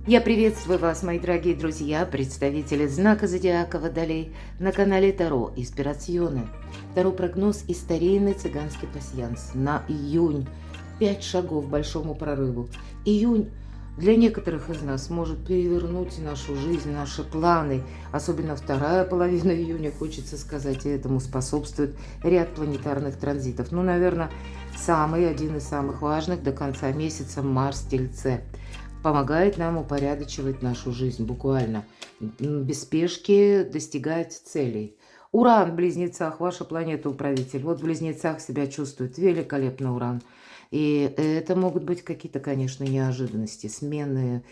Я приветствую вас, мои дорогие друзья, представители знака зодиака Водолей на канале Таро Инспирационе. Таро-прогноз и старинный цыганский пасьянс на июнь. 5 шагов к большому прорыву. Июнь для некоторых из нас может перевернуть нашу жизнь, наши планы. Особенно вторая половина июня, хочется сказать, и этому способствует ряд планетарных транзитов. Ну, наверное, один из самых важных до конца месяца Марс-Тельце. Помогает нам упорядочивать нашу жизнь буквально. Без спешки достигать целей. Уран в Близнецах, ваша планета-управитель. Вот в Близнецах себя чувствует великолепно Уран. И это могут быть какие-то, конечно, неожиданности, смены,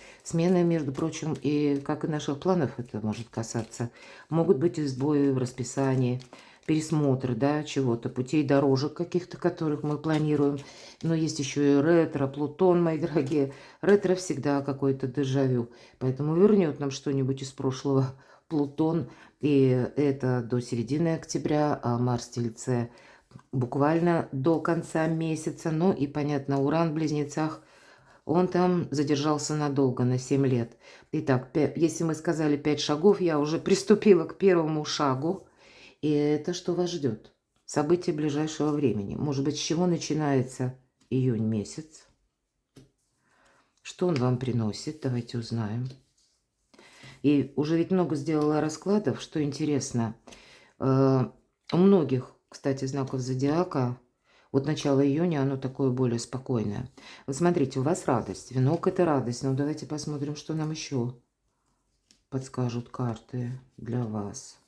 между прочим, и как и наших планов это может касаться. Могут быть и сбои в расписании, пересмотр, да, чего-то, путей, дорожек каких-то, которых мы планируем. Но есть еще и ретро, Плутон, мои дорогие. Ретро всегда какое-то дежавю, поэтому вернет нам что-нибудь из прошлого Плутон. И это до середины октября, а Марс-Тельце буквально до конца месяца. Ну и, понятно, Уран в Близнецах, он там задержался надолго, на 7 лет. Итак, если мы сказали 5 шагов, я уже приступила к первому шагу. И это что вас ждет? События ближайшего времени. Может быть, с чего начинается июнь месяц? Что он вам приносит? Давайте узнаем. И уже ведь много сделала раскладов, что интересно. У многих, кстати, знаков зодиака, вот начало июня, оно такое более спокойное. Вот смотрите, у вас радость. Венок – это радость. Ну, давайте посмотрим, что нам еще подскажут карты для вас.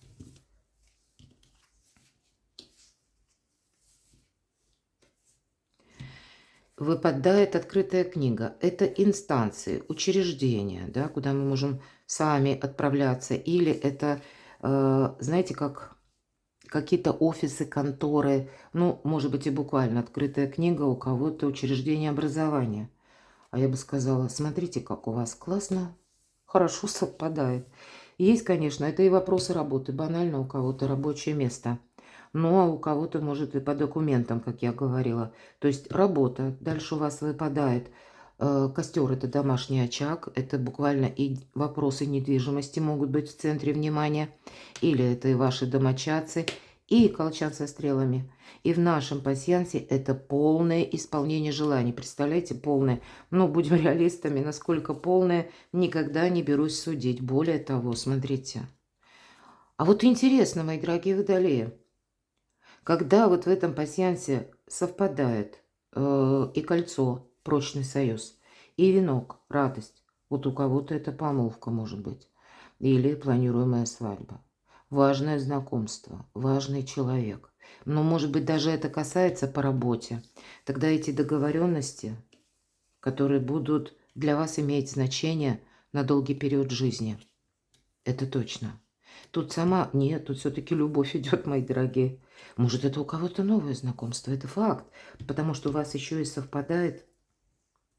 Выпадает открытая книга. Это инстанции, учреждения, да, куда мы можем сами отправляться. Или это, знаете, как какие-то офисы, конторы. Ну, может быть, и буквально открытая книга у кого-то, учреждение образования. А я бы сказала, смотрите, как у вас классно, хорошо совпадает. Есть, конечно, это и вопросы работы. Банально у кого-то рабочее место. Ну, а у кого-то, может, и по документам, как я говорила. То есть работа. Дальше у вас выпадает костер – это домашний очаг. Это буквально и вопросы недвижимости могут быть в центре внимания. Или это и ваши домочадцы, и колчан со стрелами. И в нашем пасьянсе это полное исполнение желаний. Представляете, полное. Ну, будем реалистами, насколько полное, никогда не берусь судить. Более того, смотрите. А вот интересно, мои дорогие водолеи, когда вот в этом пасьянсе совпадает и кольцо, прочный союз, и венок, радость, вот у кого-то это помолвка может быть, или планируемая свадьба, важное знакомство, важный человек, но может быть даже это касается по работе, тогда эти договоренности, которые будут для вас иметь значение на долгий период жизни, это точно. Тут сама... Нет, тут все-таки любовь идет, мои дорогие. Может, это у кого-то новое знакомство, это факт. Потому что у вас еще и совпадает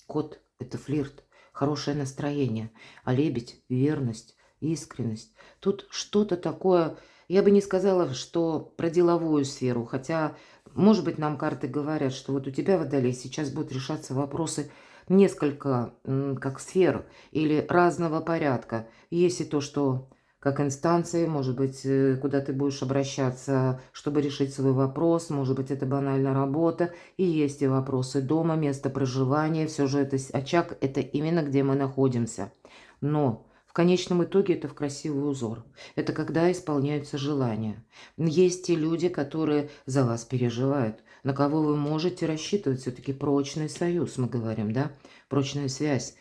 кот, это флирт, хорошее настроение. А лебедь – верность, искренность. Тут что-то такое... Я бы не сказала, что про деловую сферу. Хотя, может быть, нам карты говорят, что вот у тебя, Водолей, сейчас будут решаться вопросы несколько как сфер или разного порядка. Есть и то, что как инстанции, может быть, куда ты будешь обращаться, чтобы решить свой вопрос, может быть, это банальная работа, и есть и вопросы дома, место проживания, все же это очаг, это именно где мы находимся. Но в конечном итоге это в красивый узор. Это когда исполняются желания. Есть и люди, которые за вас переживают, на кого вы можете рассчитывать, все-таки прочный союз, мы говорим, да, прочная связь.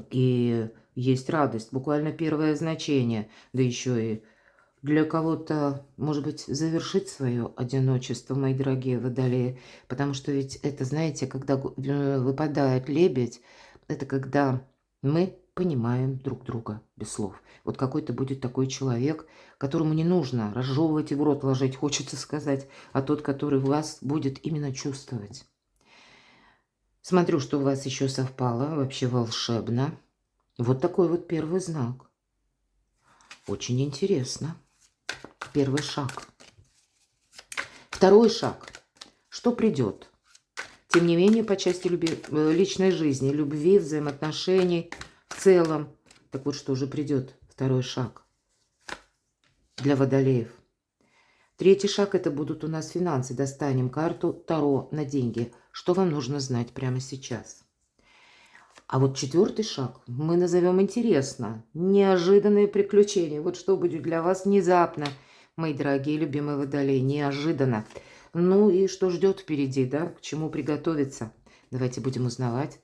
И есть радость, буквально первое значение, да еще и для кого-то, может быть, завершить свое одиночество, мои дорогие водолеи, потому что ведь это, знаете, когда выпадает лебедь, это когда мы понимаем друг друга без слов. Вот какой-то будет такой человек, которому не нужно разжевывать и в рот ложить, хочется сказать, а тот, который вас будет именно чувствовать. Смотрю, что у вас еще совпало, вообще волшебно. Вот такой вот первый знак. Очень интересно. Первый шаг. Второй шаг. Что придет? Тем не менее, по части личной жизни, любви, взаимоотношений в целом. Так вот, что же придет? Второй шаг для водолеев. Третий шаг – это будут у нас финансы. Достанем карту Таро на деньги. Что вам нужно знать прямо сейчас? А вот четвертый шаг мы назовем интересно. Неожиданные приключения. Вот что будет для вас внезапно, мои дорогие любимые водолеи. Неожиданно. Ну и что ждет впереди, да? К чему приготовиться? Давайте будем узнавать.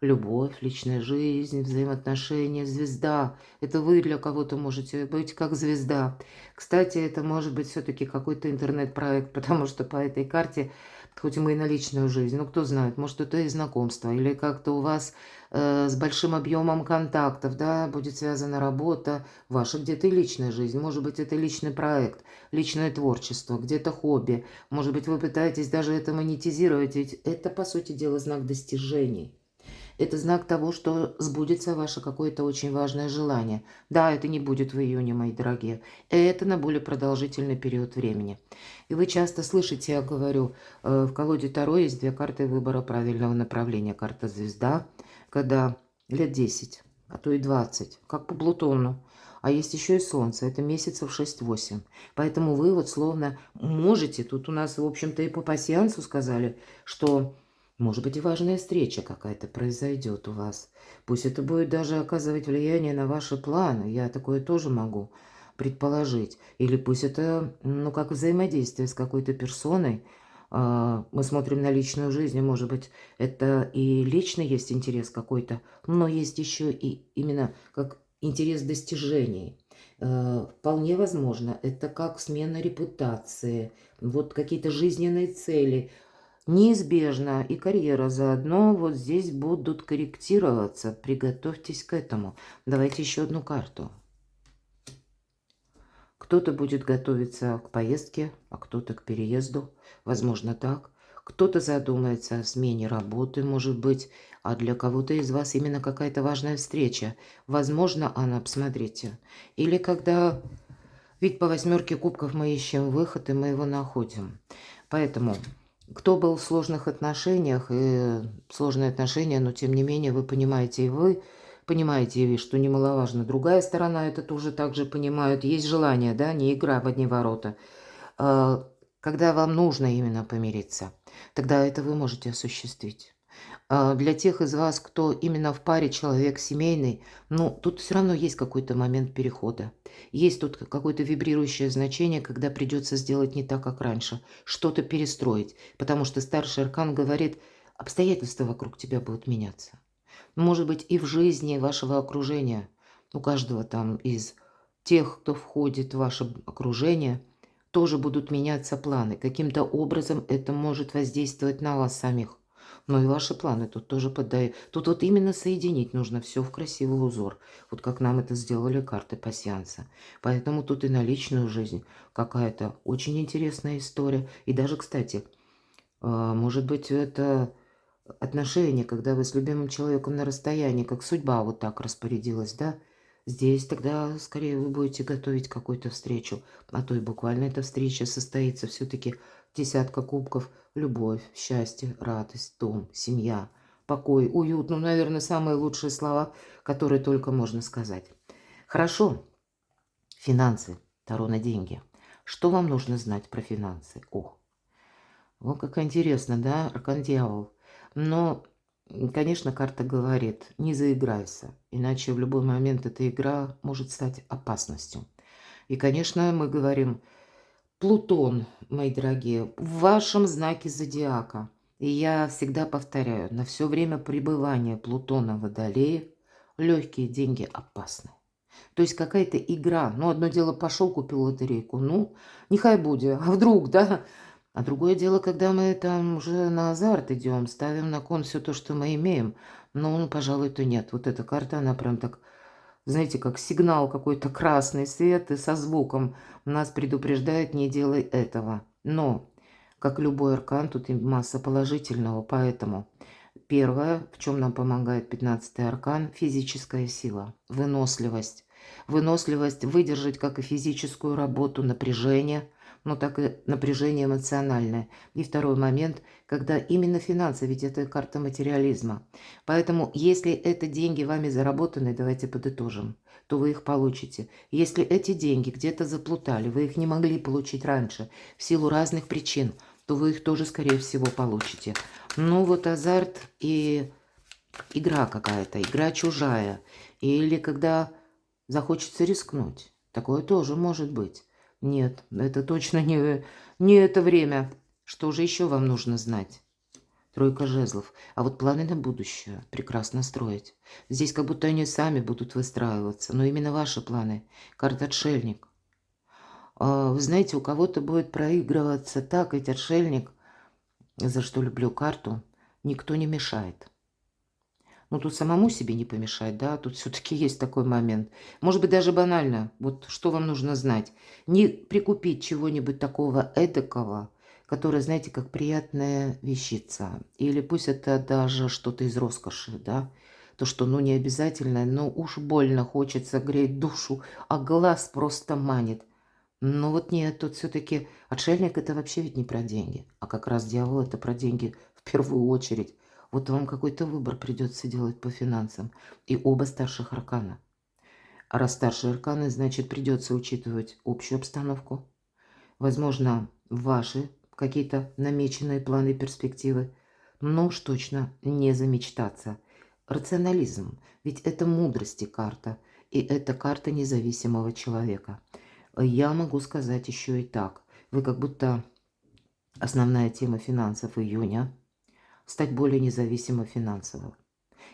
Любовь, личная жизнь, взаимоотношения, звезда. Это вы для кого-то можете быть как звезда. Кстати, это может быть все-таки какой-то интернет-проект, потому что по этой карте, хоть и мы и на личную жизнь, ну кто знает, может это и знакомство, или как-то у вас с большим объемом контактов, да, будет связана работа, ваша где-то и личная жизнь. Может быть, это личный проект, личное творчество, где-то хобби. Может быть, вы пытаетесь даже это монетизировать, ведь это, по сути дела, знак достижений. Это знак того, что сбудется ваше какое-то очень важное желание. Да, это не будет в июне, мои дорогие. Это на более продолжительный период времени. И вы часто слышите, я говорю, в колоде Таро есть две карты выбора правильного направления. Карта звезда, когда лет 10, а то и 20, как по Плутону. А есть еще и Солнце, это месяцев 6-8. Поэтому вы вот словно можете, тут у нас, в общем-то, и по пасьянсу сказали, что... Может быть, и важная встреча какая-то произойдет у вас. Пусть это будет даже оказывать влияние на ваши планы. Я такое тоже могу предположить. Или пусть это, ну, как взаимодействие с какой-то персоной. Мы смотрим на личную жизнь, и, может быть, это и личный есть интерес какой-то, но есть еще и именно как интерес достижений. Вполне возможно, это как смена репутации, вот какие-то жизненные цели – неизбежно, и карьера заодно вот здесь будут корректироваться. Приготовьтесь к этому. Давайте еще одну карту. Кто-то будет готовиться к поездке, а кто-то к переезду. Возможно, так. Кто-то задумается о смене работы, может быть, а для кого-то из вас именно какая-то важная встреча. Возможно, она, посмотрите. Или когда... Ведь по 8 кубков мы ищем выход, и мы его находим. Поэтому... Кто был в сложных отношениях, и сложные отношения, но тем не менее вы понимаете, и вы понимаете, что немаловажно. Другая сторона это тоже также понимают. Есть желание, да, не игра в одни ворота. Когда вам нужно именно помириться, тогда это вы можете осуществить. Для тех из вас, кто именно в паре человек семейный, ну, тут все равно есть какой-то момент перехода. Есть тут какое-то вибрирующее значение, когда придется сделать не так, как раньше, что-то перестроить, потому что старший аркан говорит, обстоятельства вокруг тебя будут меняться. Может быть, и в жизни вашего окружения, у каждого там из тех, кто входит в ваше окружение, тоже будут меняться планы. Каким-то образом это может воздействовать на вас самих. Но и ваши планы тут тоже поддают. Тут вот именно соединить нужно все в красивый узор. Вот как нам это сделали карты пасьянса. Поэтому тут и на личную жизнь какая-то очень интересная история. И даже, кстати, может быть, это отношения, когда вы с любимым человеком на расстоянии, как судьба вот так распорядилась, да? Здесь тогда скорее вы будете готовить какую-то встречу, а то и буквально эта встреча состоится все-таки десятка кубков, любовь, счастье, радость, дом, семья, покой, уют. Ну, наверное, самые лучшие слова, которые только можно сказать. Хорошо. Финансы. Таро на деньги. Что вам нужно знать про финансы? О, вот как интересно, да, аркан дьявол. Но, конечно, карта говорит, не заиграйся, иначе в любой момент эта игра может стать опасностью. И, конечно, мы говорим, Плутон, мои дорогие, в вашем знаке зодиака. И я всегда повторяю, на все время пребывания Плутона в Водолее легкие деньги опасны. То есть какая-то игра. Ну, одно дело, пошел, купил лотерейку. Ну, нехай будет. А вдруг, да? А другое дело, когда мы там уже на азарт идем, ставим на кон все то, что мы имеем. Ну, пожалуй, то нет. Вот эта карта, она прям так, знаете, как сигнал какой-то красный свет и со звуком нас предупреждает, не делай этого. Но, как любой аркан, тут и масса положительного, поэтому... Первое, в чем нам помогает 15-й аркан – физическая сила, выносливость. Выносливость выдержать как и физическую работу, напряжение, но так и напряжение эмоциональное. И второй момент, когда именно финансы, ведь это карта материализма. Поэтому, если это деньги вами заработаны, давайте подытожим, то вы их получите. Если эти деньги где-то заплутали, вы их не могли получить раньше в силу разных причин, то вы их тоже, скорее всего, получите. Ну вот азарт и игра какая-то, игра чужая. Или когда захочется рискнуть. Такое тоже может быть. Нет, это точно не это время. Что же еще вам нужно знать? Тройка жезлов. А вот планы на будущее прекрасно строить. Здесь как будто они сами будут выстраиваться. Но именно ваши планы. Карта отшельник. Вы знаете, у кого-то будет проигрываться так, ведь отшельник, за что люблю карту, никто не мешает. Ну, тут самому себе не помешать, да, тут все-таки есть такой момент. Может быть, даже банально, вот что вам нужно знать. Не прикупить чего-нибудь такого эдакого, которое, знаете, как приятная вещица. Или пусть это даже что-то из роскоши, да. То, что, ну, не обязательно, но уж больно хочется греть душу, а глаз просто манит. Ну вот нет, тут все-таки отшельник это вообще ведь не про деньги, а как раз дьявол это про деньги в первую очередь. Вот вам какой-то выбор придется делать по финансам. И оба старших аркана. А раз старшие арканы, значит придется учитывать общую обстановку. Возможно, ваши какие-то намеченные планы и перспективы. Но уж точно не замечтаться. Рационализм. Ведь это мудрости карта. И это карта независимого человека. Я могу сказать еще и так. Вы как будто основная тема финансов июня – стать более независимым финансово.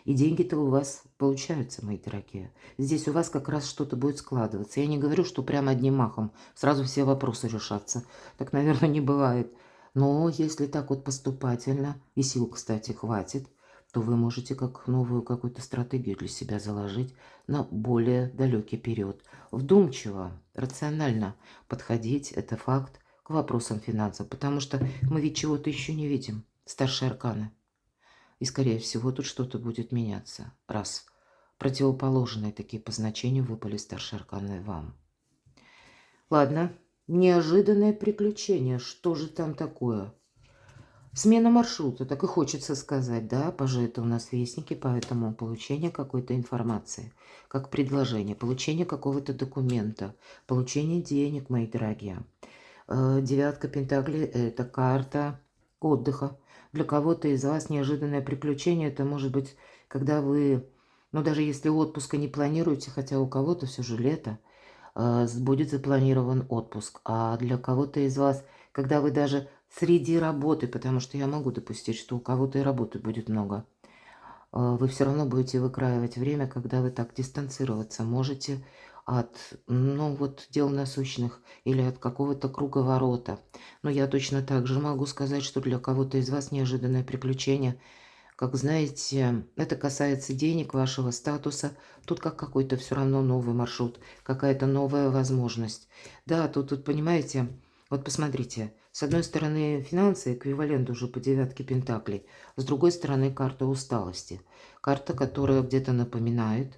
И деньги-то у вас получаются, мои дорогие. Здесь у вас как раз что-то будет складываться. Я не говорю, что прямо одним махом сразу все вопросы решатся. Так, наверное, не бывает. Но если так вот поступательно, и сил, кстати, хватит, то вы можете как новую какую-то стратегию для себя заложить на более далекий период. Вдумчиво, рационально подходить, это факт, к вопросам финансов. Потому что мы ведь чего-то еще не видим. Старшие арканы. И, скорее всего, тут что-то будет меняться, раз противоположные такие по значению выпали старшие арканы вам. Ладно, неожиданное приключение. Что же там такое? Смена маршрута, так и хочется сказать, да, пажи это у нас вестники, поэтому получение какой-то информации, как предложение, получение какого-то документа, получение денег, мои дорогие. Девятка пентаклей – это карта отдыха. Для кого-то из вас неожиданное приключение – это может быть, когда вы, ну даже если отпуска не планируете, хотя у кого-то все же лето, будет запланирован отпуск. А для кого-то из вас, когда вы даже среди работы, потому что я могу допустить, что у кого-то и работы будет много, вы все равно будете выкраивать время, когда вы так дистанцироваться можете от, ну, вот, дел насущных или от какого-то круговорота. Но я точно так же могу сказать, что для кого-то из вас неожиданное приключение. Как знаете, это касается денег, вашего статуса. Тут как какой-то все равно новый маршрут, какая-то новая возможность. Да, тут понимаете, вот посмотрите, с одной стороны финансы, эквивалент уже по девятке пентаклей, с другой стороны карта усталости. Карта, которая где-то напоминает,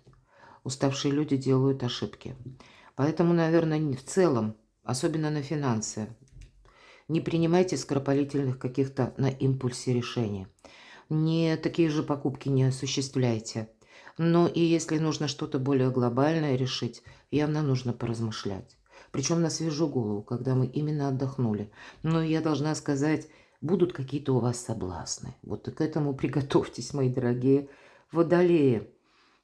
уставшие люди делают ошибки. Поэтому, наверное, в целом, особенно на финансы, не принимайте скоропалительных каких-то на импульсе решений. Не такие же покупки не осуществляйте. Но и если нужно что-то более глобальное решить, явно нужно поразмышлять. Причем на свежую голову, когда мы именно отдохнули. Но я должна сказать, будут какие-то у вас соблазны. Вот и к этому приготовьтесь, мои дорогие водолеи.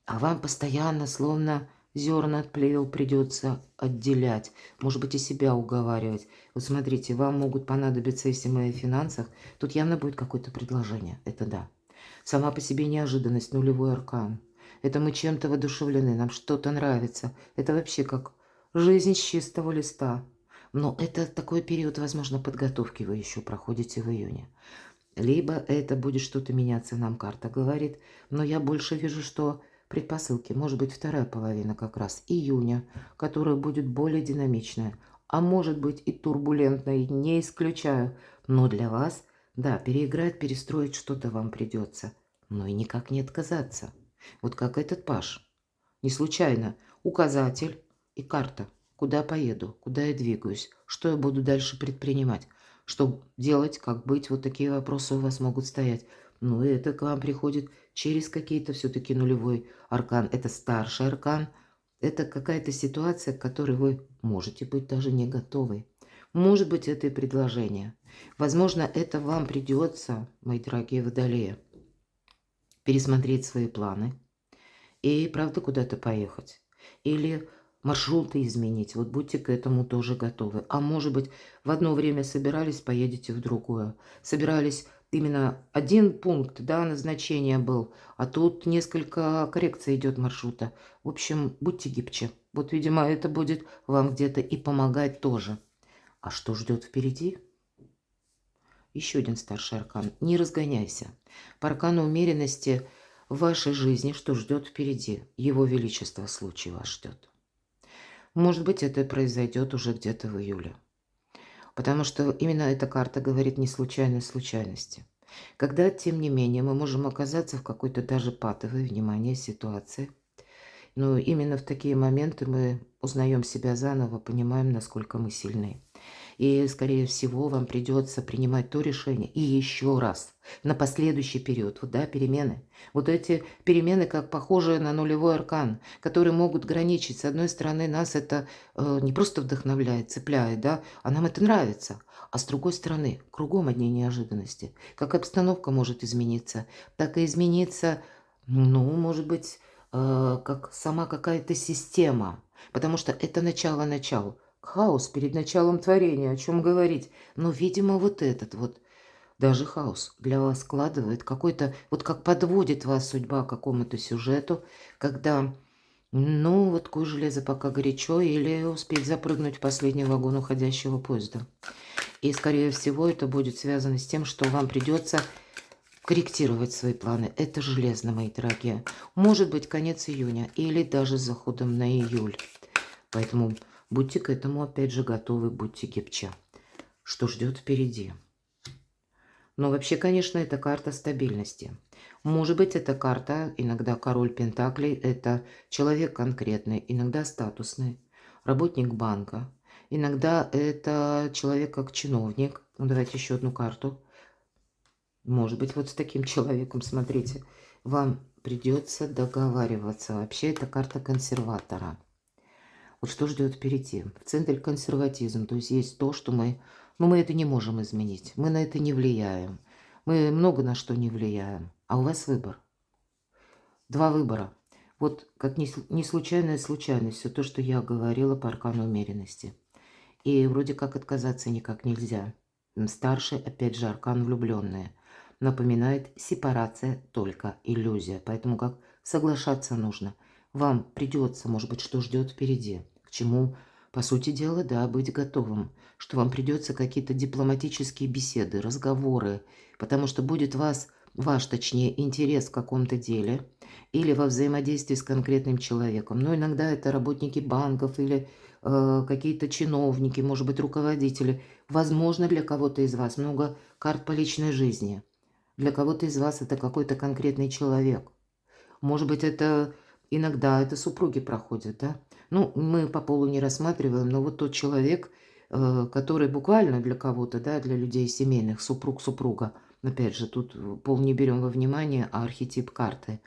А вам постоянно, словно зерна от плевел, придется отделять. Может быть, и себя уговаривать. Вот смотрите, вам могут понадобиться, если мы о финансах, тут явно будет какое-то предложение. Это да. Сама по себе неожиданность, нулевой аркан. Это мы чем-то воодушевлены, нам что-то нравится. Это вообще как жизнь с чистого листа. Но это такой период, возможно, подготовки вы еще проходите в июне. Либо это будет что-то меняться, нам карта говорит. Но я больше вижу, что предпосылки, может быть, вторая половина как раз июня, которая будет более динамичная. А может быть и турбулентной, не исключаю. Но для вас, да, переиграть, перестроить что-то вам придется. Но и никак не отказаться. Вот как этот паж. Не случайно указатель и карта. Куда поеду, куда я двигаюсь. что я буду дальше предпринимать, что делать, как быть, вот такие вопросы у вас могут стоять. Ну, и это к вам приходит через какие-то все-таки нулевой аркан. Это старший аркан, это какая-то ситуация, к которой вы можете быть даже не готовы. Может быть, это и предложение. Возможно, это вам придется, мои дорогие водолеи, пересмотреть свои планы и, правда, куда-то поехать. Или маршруты изменить. Вот будьте к этому тоже готовы. А может быть, в одно время собирались, поедете в другое. Собирались именно один пункт, да, назначения был, а тут несколько коррекций идет маршрута. В общем, будьте гибче. Вот, видимо, это будет вам где-то и помогать тоже. А что ждет впереди? Еще один старший аркан. Не разгоняйся. По аркану умеренности в вашей жизни что ждет впереди? Его Величество случай вас ждет. Может быть, это произойдет уже где-то в июле. Потому что именно эта карта говорит не случайность случайности. Когда, тем не менее, мы можем оказаться в какой-то даже патовой, внимание, ситуации. Но именно в такие моменты мы узнаем себя заново, понимаем, насколько мы сильны. И, скорее всего, вам придется принимать то решение и еще раз на последующий период. Вот, да, перемены. Вот эти перемены, как похожие на нулевой аркан, которые могут граничить. С одной стороны, нас это не просто вдохновляет, цепляет, да, а нам это нравится. А с другой стороны, кругом одни неожиданности. Как обстановка может измениться, так и измениться, ну, может быть, как сама какая-то система. Потому что это начало-начало. Хаос перед началом творения, о чем говорить. Но, видимо, вот этот вот, даже хаос для вас складывает какой-то, вот как подводит вас судьба к какому-то сюжету, когда, ну, вот куй железо пока горячо, или успеть запрыгнуть в последний вагон уходящего поезда. И, скорее всего, это будет связано с тем, что вам придется корректировать свои планы. Это железно, мои дорогие. Может быть, конец июня или даже с заходом на июль. Поэтому будьте к этому, опять же, готовы, будьте гибче. Что ждет впереди? Но вообще, конечно, это карта стабильности. Может быть, эта карта, иногда король пентаклей, это человек конкретный, иногда статусный, работник банка. Иногда это человек как чиновник. Ну, давайте еще одну карту. Может быть, вот с таким человеком, смотрите, вам придется договариваться. Вообще, это карта консерватора. Вот что ждет впереди? В центре консерватизм. То есть есть то, что мы... Но мы это не можем изменить. Мы на это не влияем. Мы много на что не влияем. А у вас выбор. Два выбора. Вот как не случайная случайность. Все то, что я говорила по аркану умеренности. И вроде как отказаться никак нельзя. Старший, опять же, аркан влюбленные. Напоминает сепарация только иллюзия. Поэтому как соглашаться нужно. Вам придется, может быть, что ждет впереди. К чему, по сути дела, да, быть готовым. Что вам придется какие-то дипломатические беседы, разговоры. Потому что будет ваш, точнее, интерес в каком-то деле. Или во взаимодействии с конкретным человеком. Но иногда это работники банков или какие-то чиновники, может быть, руководители. Возможно, для кого-то из вас много карт по личной жизни. Для кого-то из вас это какой-то конкретный человек. Может быть, это иногда это супруги проходят, да? Ну, мы по полу не рассматриваем, но вот тот человек, который буквально для кого-то, да, для людей семейных, супруг, супруга. Опять же, тут пол не берем во внимание, а архетип карты.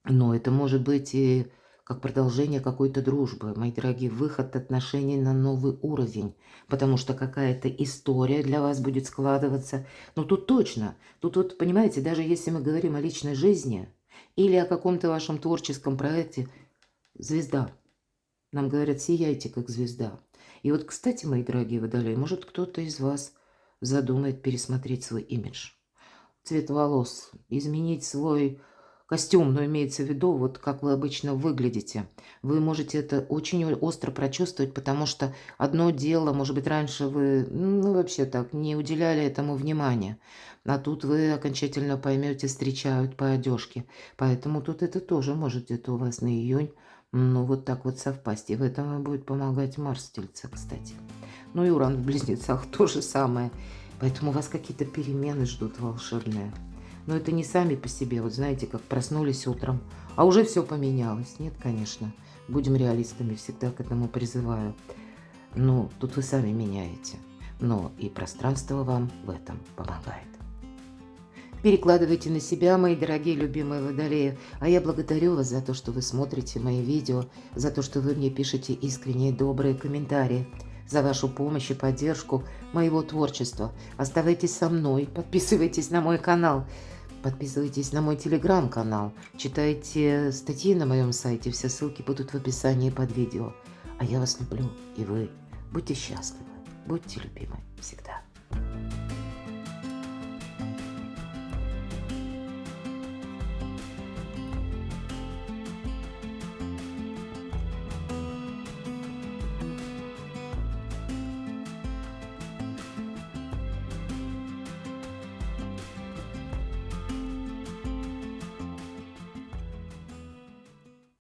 Но это может быть и как продолжение какой-то дружбы, мои дорогие, выход отношений на новый уровень, потому что какая-то история для вас будет складываться. Но тут точно, тут вот, понимаете, даже если мы говорим о личной жизни или о каком-то вашем творческом проекте, звезда. Нам говорят, сияйте, как звезда. И вот, кстати, мои дорогие водолеи, может кто-то из вас задумает пересмотреть свой имидж, цвет волос, изменить свой костюм, но имеется в виду, вот как вы обычно выглядите. Вы можете это очень остро прочувствовать, потому что одно дело, может быть, раньше вы, ну, вообще так, не уделяли этому внимания, а тут вы окончательно поймете, встречают по одежке. Поэтому тут это тоже может где-то у вас на июнь, ну, вот так вот совпасть. И в этом вам будет помогать Марс в Тельце, кстати. Ну и Уран в Близнецах то же самое. Поэтому вас какие-то перемены ждут волшебные. Но это не сами по себе, вот знаете, как проснулись утром, а уже все поменялось. Нет, конечно. Будем реалистами, всегда к этому призываю. Ну, тут вы сами меняете. Но и пространство вам в этом помогает. Перекладывайте на себя, мои дорогие любимые водолеи. А я благодарю вас за то, что вы смотрите мои видео, за то, что вы мне пишете искренние добрые комментарии, за вашу помощь и поддержку моего творчества. Оставайтесь со мной, подписывайтесь на мой канал, подписывайтесь на мой телеграм-канал, читайте статьи на моем сайте, все ссылки будут в описании под видео. А я вас люблю, и вы будьте счастливы, будьте любимы всегда.